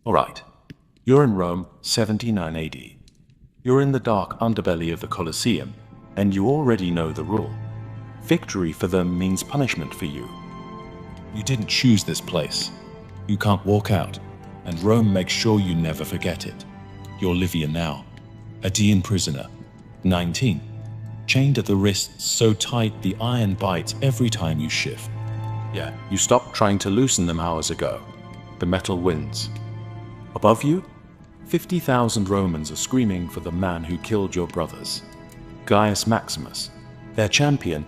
Alright, you're in Rome, 79 AD. You're in the dark underbelly of the Colosseum, and you already know the rule. Victory for them means punishment for you. You didn't choose this place. You can't walk out, and Rome makes sure you never forget it. You're Livia now, a Dian prisoner, 19, chained at the wrists so tight the iron bites every time you shift. Yeah, you stopped trying to loosen them hours ago. The metal wins. Above you, 50,000 Romans are screaming for the man who killed your brothers. Gaius Maximus, their champion,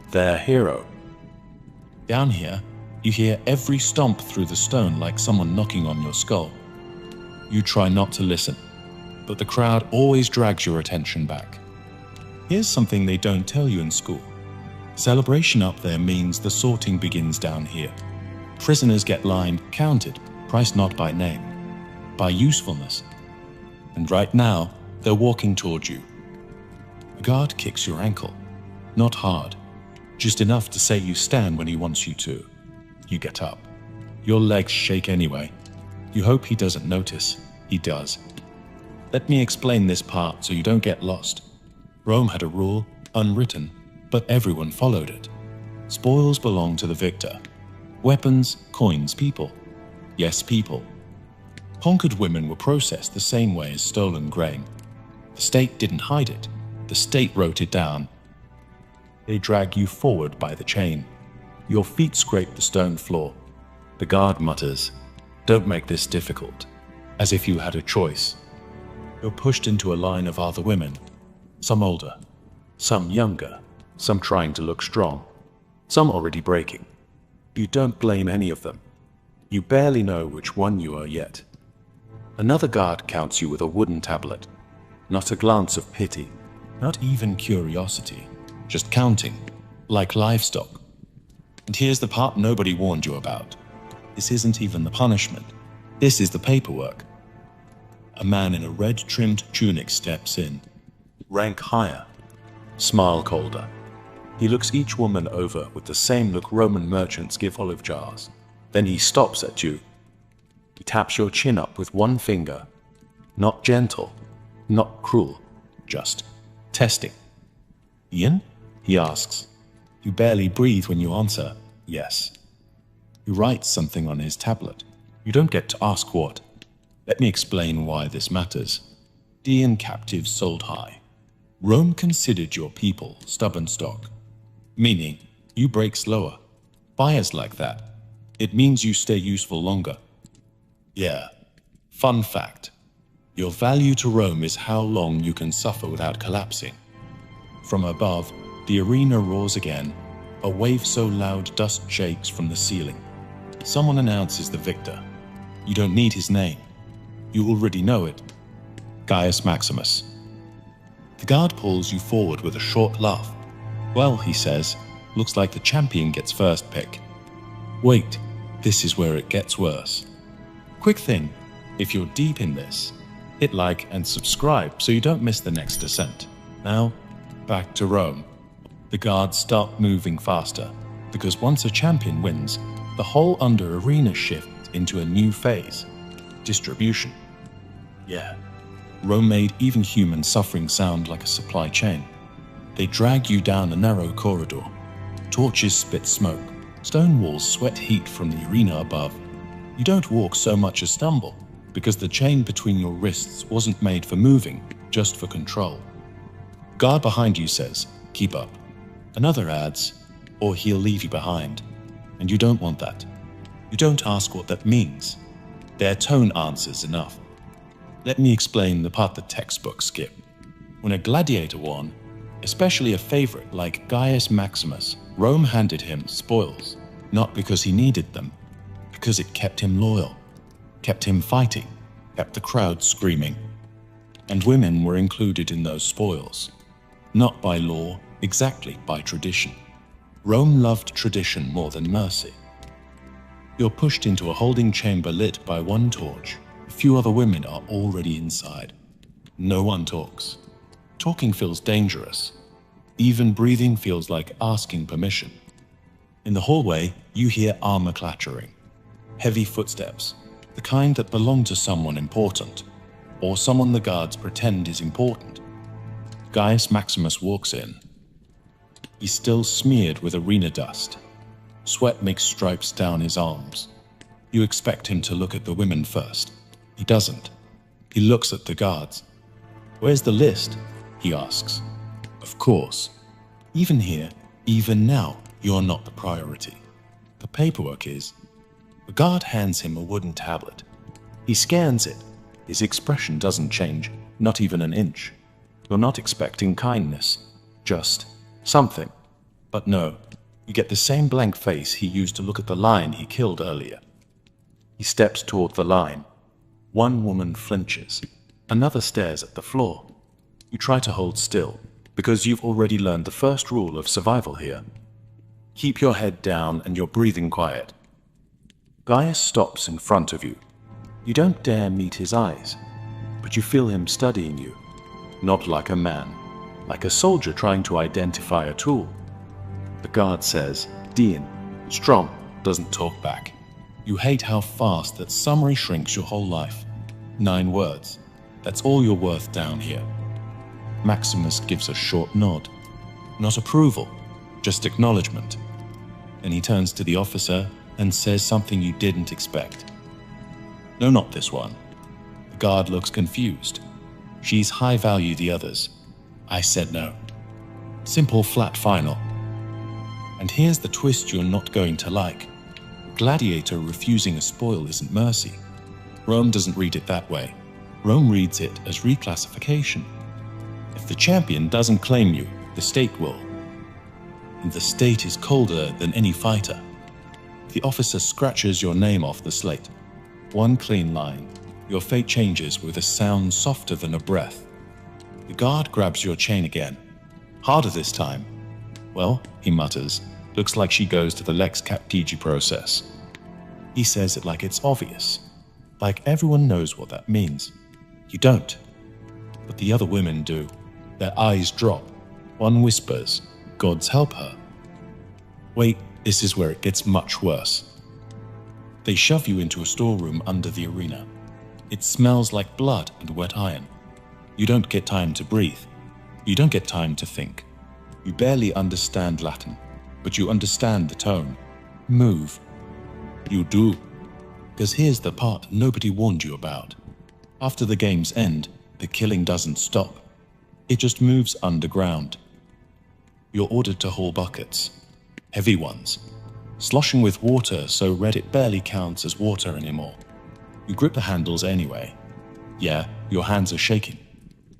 their hero. Down here, you hear every stomp through the stone like someone knocking on your skull. You try not to listen, but the crowd always drags your attention back. Here's something they don't tell you in school. Celebration up there means the sorting begins down here. Prisoners get lined, counted, priced not by name, by usefulness. And right now, they're walking towards you. The guard kicks your ankle. Not hard, just enough to say you stand when he wants you to. You get up. Your legs shake anyway. You hope he doesn't notice. He does. Let me explain this part so you don't get lost. Rome had a rule, unwritten, but everyone followed it. Spoils belong to the victor. Weapons, coins, people. Yes, people. Conquered women were processed the same way as stolen grain. The state didn't hide it. The state wrote it down. They drag you forward by the chain. Your feet scrape the stone floor. The guard mutters, "Don't make this difficult," as if you had a choice. You're pushed into a line of other women, some older, some younger, some trying to look strong, some already breaking. You don't blame any of them. You barely know which one you are yet. Another guard counts you with a wooden tablet. Not a glance of pity, not even curiosity, just counting, like livestock. And here's the part nobody warned you about. This isn't even the punishment. This is the paperwork. A man in a red-trimmed tunic steps in. Rank higher. Smile colder. He looks each woman over with the same look Roman merchants give olive jars. Then he stops at you. He taps your chin up with one finger. Not gentle, not cruel, just testing. "Ian?" he asks. You barely breathe when you answer, "Yes." He writes something on his tablet. You don't get to ask what. Let me explain why this matters. Dian captives sold high. Rome considered your people stubborn stock, meaning you break slower. Buyers like that. It means you stay useful longer. Yeah. Fun fact. Your value to Rome is how long you can suffer without collapsing. From above, the arena roars again, a wave so loud dust shakes from the ceiling. Someone announces the victor. You don't need his name. You already know it. Gaius Maximus. The guard pulls you forward with a short laugh. "Well," he says, "looks like the champion gets first pick." Wait, this is where it gets worse. Quick thing, if you're deep in this, hit like and subscribe so you don't miss the next descent. Now, back to Rome. The guards start moving faster, because once a champion wins, the whole under-arena shifts into a new phase. Distribution. Yeah, Rome made even human suffering sound like a supply chain. They drag you down a narrow corridor. Torches spit smoke. Stone walls sweat heat from the arena above. You don't walk so much as stumble, because the chain between your wrists wasn't made for moving, just for control. Guard behind you says, "Keep up." Another adds, "Or he'll leave you behind." And you don't want that. You don't ask what that means. Their tone answers enough. Let me explain the part the textbooks skip. When a gladiator won, especially a favorite like Gaius Maximus, Rome handed him spoils, not because he needed them, because it kept him loyal, kept him fighting, kept the crowd screaming. And women were included in those spoils, not by law, exactly by tradition. Rome loved tradition more than mercy. You're pushed into a holding chamber lit by one torch. A few other women are already inside. No one talks. Talking feels dangerous. Even breathing feels like asking permission. In the hallway, you hear armor clattering. Heavy footsteps. The kind that belong to someone important, or someone the guards pretend is important. Gaius Maximus walks in. He's still smeared with arena dust. Sweat makes stripes down his arms. You expect him to look at the women first. He doesn't. He looks at the guards. "Where's the list?" he asks. Of course. Even here, even now, you're not the priority. The paperwork is. The guard hands him a wooden tablet. He scans it. His expression doesn't change, not even an inch. You're not expecting kindness, just something. But no, you get the same blank face he used to look at the lion he killed earlier. He steps toward the line. One woman flinches. Another stares at the floor. You try to hold still, because you've already learned the first rule of survival here. Keep your head down and your breathing quiet. Gaius stops in front of you. You don't dare meet his eyes, but you feel him studying you. Not like a man, like a soldier trying to identify a tool. The guard says, "Dean, strong," doesn't talk back. You hate how fast that summary shrinks your whole life. 9 words. That's all you're worth down here. Maximus gives a short nod. Not approval, just acknowledgement. Then he turns to the officer and says something you didn't expect. "No, not this one." The guard looks confused. "She's high value the others." I said no. Simple, flat, final. And here's the twist you're not going to like. Gladiator refusing a spoil isn't mercy. Rome doesn't read it that way. Rome reads it as reclassification. If the champion doesn't claim you, the state will. And the state is colder than any fighter. The officer scratches your name off the slate. One clean line. Your fate changes with a sound softer than a breath. The guard grabs your chain again. Harder this time. "Well," he mutters, "looks like she goes to the Lex Captigi process." He says it like it's obvious. Like everyone knows what that means. You don't. But the other women do. Their eyes drop. One whispers, "Gods help her." Wait, this is where it gets much worse. They shove you into a storeroom under the arena. It smells like blood and wet iron. You don't get time to breathe. You don't get time to think. You barely understand Latin, but you understand the tone. Move. You do. Because here's the part nobody warned you about. After the games end, the killing doesn't stop. It just moves underground. You're ordered to haul buckets. Heavy ones. Sloshing with water so red it barely counts as water anymore. You grip the handles anyway. Yeah, your hands are shaking.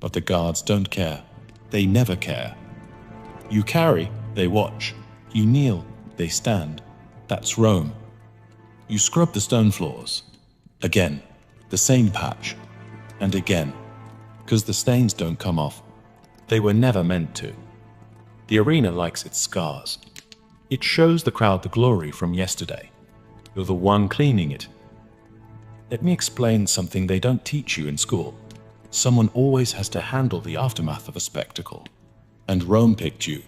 But the guards don't care. They never care. You carry, they watch. You kneel, they stand. That's Rome. You scrub the stone floors. Again, the same patch. And again, because the stains don't come off. They were never meant to. The arena likes its scars. It shows the crowd the glory from yesterday. You're the one cleaning it. Let me explain something they don't teach you in school. Someone always has to handle the aftermath of a spectacle. And Rome picked you.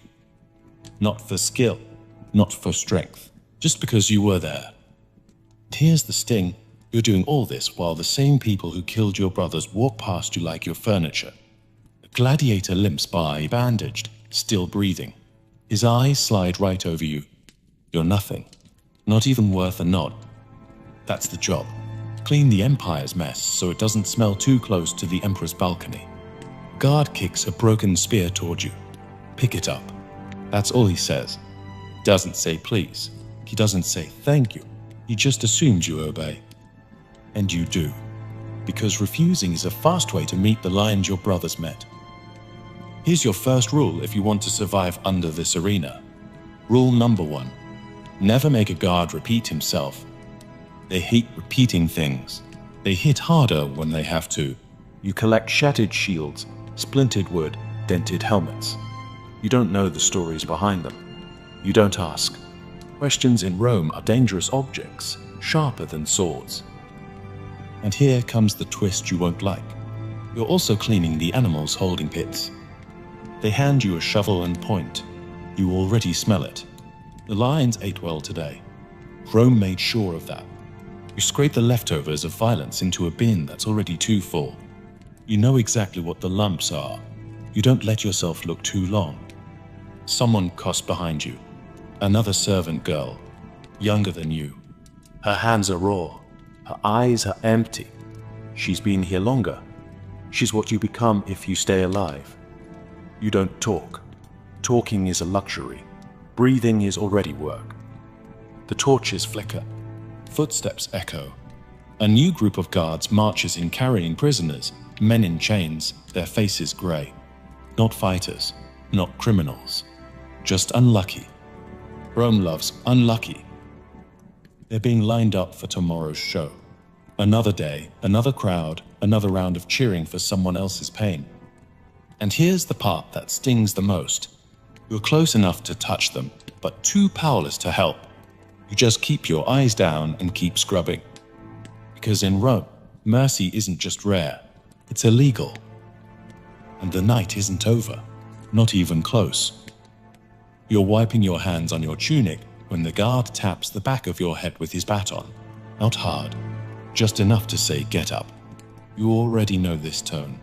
Not for skill, not for strength, just because you were there. Here's the sting. You're doing all this while the same people who killed your brothers walk past you like your furniture. A gladiator limps by, bandaged, still breathing. His eyes slide right over you. You're nothing. Not even worth a nod. That's the job. Clean the empire's mess so it doesn't smell too close to the emperor's balcony. Guard kicks a broken spear toward you. Pick it up. That's all he says. He doesn't say please. He doesn't say thank you. He just assumes you obey. And you do. Because refusing is a fast way to meet the lions your brothers met. Here's your first rule if you want to survive under this arena. Rule number 1. Never make a guard repeat himself. They hate repeating things. They hit harder when they have to. You collect shattered shields, splintered wood, dented helmets. You don't know the stories behind them. You don't ask. Questions in Rome are dangerous objects, sharper than swords. And here comes the twist you won't like. You're also cleaning the animals' holding pits. They hand you a shovel and point. You already smell it. The lions ate well today. Rome made sure of that. You scrape the leftovers of violence into a bin that's already too full. You know exactly what the lumps are. You don't let yourself look too long. Someone coughs behind you. Another servant girl, younger than you. Her hands are raw. Her eyes are empty. She's been here longer. She's what you become if you stay alive. You don't talk. Talking is a luxury. Breathing is already work. The torches flicker. Footsteps echo. A new group of guards marches in carrying prisoners, men in chains, their faces grey. Not fighters, not criminals. Just unlucky. Rome loves unlucky. They're being lined up for tomorrow's show. Another day, another crowd, another round of cheering for someone else's pain. And here's the part that stings the most. You're close enough to touch them, but too powerless to help. You just keep your eyes down and keep scrubbing. Because in Rome, mercy isn't just rare, it's illegal. And the night isn't over, not even close. You're wiping your hands on your tunic when the guard taps the back of your head with his baton. Not hard, just enough to say get up. You already know this tone.